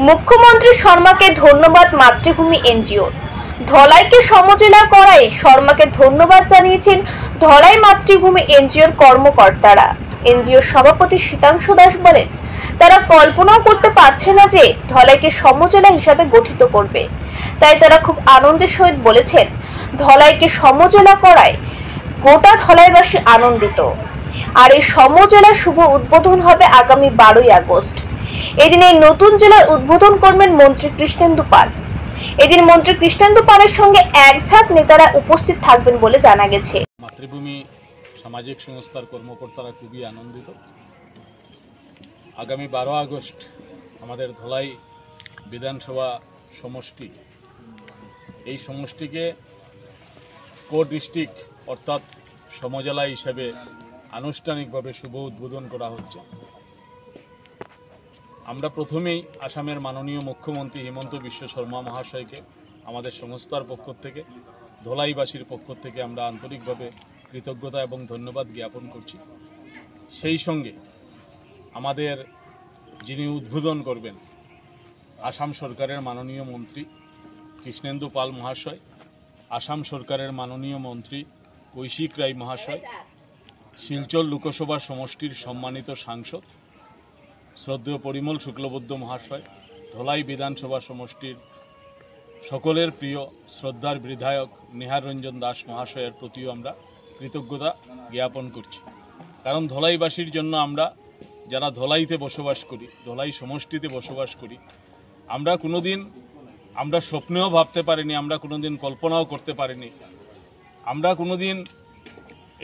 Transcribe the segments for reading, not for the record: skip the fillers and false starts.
মুখ্যমন্ত্রী শর্মাকে ধন্যবাদ মাতৃভূমি এনজিওর। ধলাইকে সমজেলা করায় শর্মাকে ধন্যবাদ জানিয়েছেন ধলাই মাতৃভূমি এনজিওর কর্মকর্তারা। এনজিওর সভাপতি শীতাংশু দাস বলেন, তারা কল্পনাও করতে পারছে না যে ধলাইকে সমজেলা হিসাবে গঠিত করবে। তাই তারা খুব আনন্দের সহিত বলেছেন, ধলাইকে সমজেলা করায় গোটা ধলাইবাসী আনন্দিত। আর এই সমজেলার শুভ উদ্বোধন হবে আগামী 12ই আগস্ট। এদিন এই নতুন জেলার উদ্বোধন করবেন মন্ত্রী কৃষ্ণেন্দু পাল। এদিন মন্ত্রী কৃষ্ণেন্দু পালের সঙ্গে এক ঝাঁক নেতারা উপস্থিত থাকবেন বলে জানা গেছে। মাতৃভূমি সামাজিক সংস্থার কর্মকর্তারা খুবই আনন্দিত। আগামী 12 আগস্ট আমাদের ধলাই বিধানসভা সমষ্টি, এই সমষ্টিকে কো ডিস্ট্রিক্ট অর্থাৎ সমজেলা হিসেবে আনুষ্ঠানিকভাবে শুভ উদ্বোধন করা হচ্ছে। আমরা প্রথমেই আসামের মাননীয় মুখ্যমন্ত্রী হিমন্ত বিশ্ব শর্মা মহাশয়কে আমাদের সংস্থার পক্ষ থেকে, ধলাইবাসীর পক্ষ থেকে আমরা আন্তরিকভাবে কৃতজ্ঞতা এবং ধন্যবাদ জ্ঞাপন করছি। সেই সঙ্গে আমাদের যিনি উদ্বোধন করবেন আসাম সরকারের মাননীয় মন্ত্রী কৃষ্ণেন্দু পাল মহাশয়, আসাম সরকারের মাননীয় মন্ত্রী কৌশিক রায় মহাশয়, শিলচর লোকসভা সমষ্টির সম্মানিত সাংসদ শ্রদ্ধেয় পরিমল শুক্লবৈদ্য মহাশয়, ধলাই বিধানসভা সমষ্টির সকলের প্রিয় শ্রদ্ধার বিধায়ক নিহার রঞ্জন দাস মহাশয়ের প্রতিও আমরা কৃতজ্ঞতা জ্ঞাপন করছি। কারণ ধলাইবাসীর জন্য আমরা যারা ধলাইতে বসবাস করি, ধলাই সমষ্টিতে বসবাস করি, আমরা স্বপ্নেও ভাবতে পারিনি, আমরা কোনোদিন কল্পনাও করতে পারিনি, আমরা কোনোদিন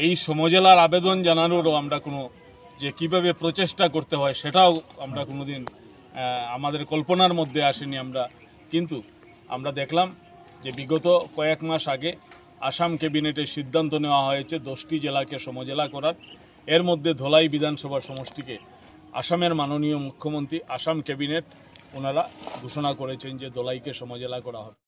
এই সমজেলার আবেদন জানানোরও আমরা কোনো যে কিভাবে প্রচেষ্টা করতে হয় সেটাও আমরা কোনোদিন আমাদের কল্পনার মধ্যে আসেনি। কিন্তু আমরা দেখলাম যে বিগত কয়েক মাস আগে আসাম ক্যাবিনেটের সিদ্ধান্ত নেওয়া হয়েছে 10টি জেলাকে সমজেলা করার। এর মধ্যে ধলাই বিধানসভা সমষ্টিকে আসামের মাননীয় মুখ্যমন্ত্রী, আসাম ক্যাবিনেট ওনারা ঘোষণা করেছেন যে ধলাইকে সমজেলা করা হবে।